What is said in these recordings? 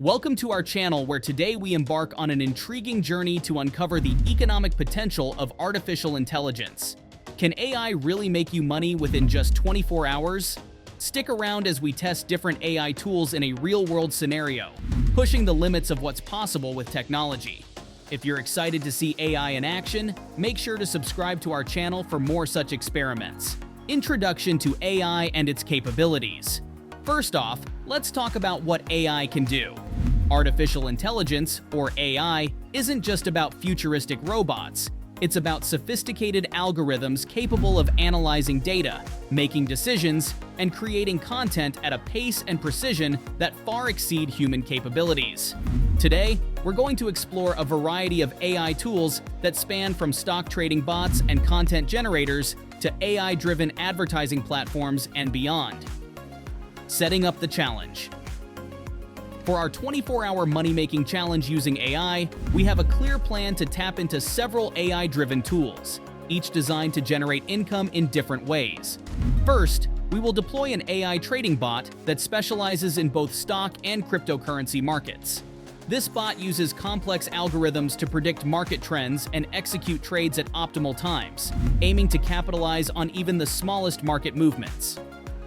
Welcome to our channel where today we embark on an intriguing journey to uncover the economic potential of artificial intelligence. Can AI really make you money within just 24 hours? Stick around as we test different AI tools in a real-world scenario, pushing the limits of what's possible with technology. If you're excited to see AI in action, make sure to subscribe to our channel for more such experiments. Introduction to AI and its capabilities. First off, let's talk about what AI can do. Artificial intelligence, or AI, isn't just about futuristic robots. It's about sophisticated algorithms capable of analyzing data, making decisions, and creating content at a pace and precision that far exceed human capabilities. Today, we're going to explore a variety of AI tools that span from stock trading bots and content generators to AI-driven advertising platforms and beyond. Setting up the challenge. For our 24-hour money-making challenge using AI, we have a clear plan to tap into several AI-driven tools, each designed to generate income in different ways. First, we will deploy an AI trading bot that specializes in both stock and cryptocurrency markets. This bot uses complex algorithms to predict market trends and execute trades at optimal times, aiming to capitalize on even the smallest market movements.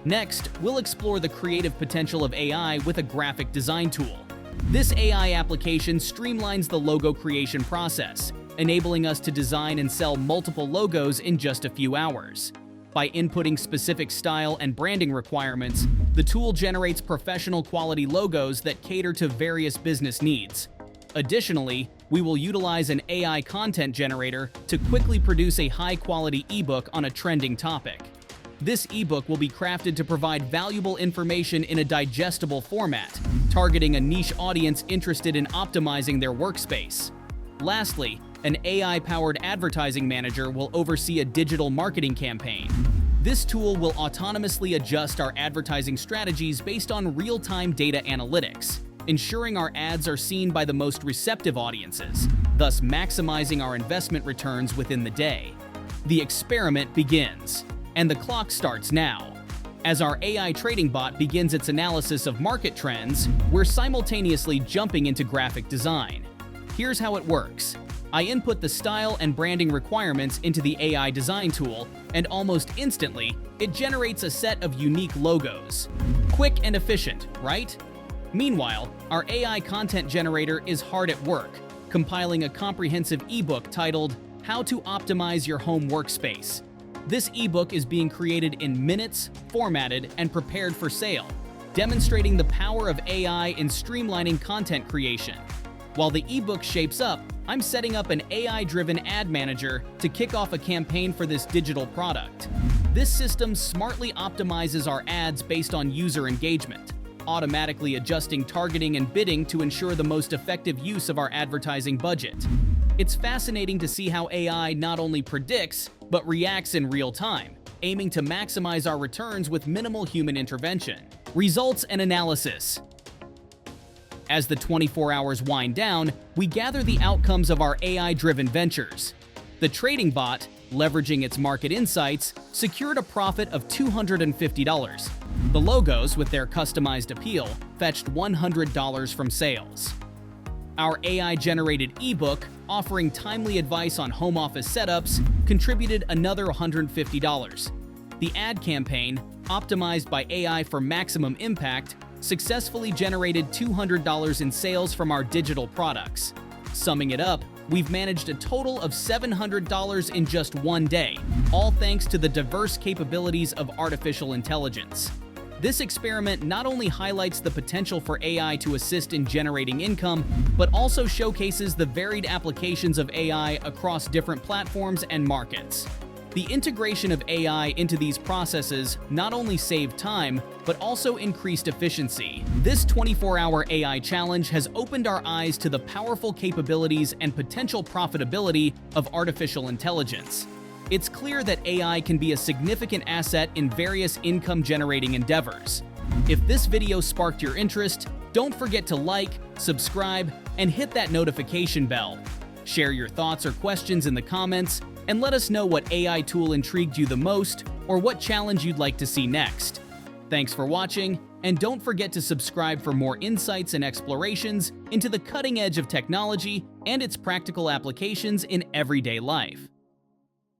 Next, we'll explore the creative potential of AI with a graphic design tool. This AI application streamlines the logo creation process, enabling us to design and sell multiple logos in just a few hours. By inputting specific style and branding requirements, the tool generates professional quality logos that cater to various business needs. Additionally, we will utilize an AI content generator to quickly produce a high-quality ebook on a trending topic. This ebook will be crafted to provide valuable information in a digestible format, targeting a niche audience interested in optimizing their workspace. Lastly, an AI-powered advertising manager will oversee a digital marketing campaign. This tool will autonomously adjust our advertising strategies based on real-time data analytics, ensuring our ads are seen by the most receptive audiences, thus maximizing our investment returns within the day. The experiment begins. And the clock starts now. As our AI trading bot begins its analysis of market trends, we're simultaneously jumping into graphic design. Here's how it works. I input the style and branding requirements into the AI design tool, and almost instantly, it generates a set of unique logos. Quick and efficient, right? Meanwhile, our AI content generator is hard at work, compiling a comprehensive ebook titled How to Optimize Your Home Workspace. This ebook is being created in minutes, formatted, and prepared for sale, demonstrating the power of AI in streamlining content creation. While the ebook shapes up, I'm setting up an AI-driven ad manager to kick off a campaign for this digital product. This system smartly optimizes our ads based on user engagement, automatically adjusting targeting and bidding to ensure the most effective use of our advertising budget. It's fascinating to see how AI not only predicts, but reacts in real time, aiming to maximize our returns with minimal human intervention. Results and analysis. As the 24 hours wind down, we gather the outcomes of our AI-driven ventures. The trading bot, leveraging its market insights, secured a profit of $250. The logos, with their customized appeal, fetched $100 from sales. Our AI-generated ebook, offering timely advice on home office setups, contributed another $150. The ad campaign, optimized by AI for maximum impact, successfully generated $200 in sales from our digital products. Summing it up, we've managed a total of $700 in just one day, all thanks to the diverse capabilities of artificial intelligence. This experiment not only highlights the potential for AI to assist in generating income, but also showcases the varied applications of AI across different platforms and markets. The integration of AI into these processes not only saved time, but also increased efficiency. This 24-hour AI challenge has opened our eyes to the powerful capabilities and potential profitability of artificial intelligence. It's clear that AI can be a significant asset in various income-generating endeavors. If this video sparked your interest, don't forget to like, subscribe, and hit that notification bell. Share your thoughts or questions in the comments, and let us know what AI tool intrigued you the most or what challenge you'd like to see next. Thanks for watching, And don't forget to subscribe for more insights and explorations into the cutting edge of technology and its practical applications in everyday life.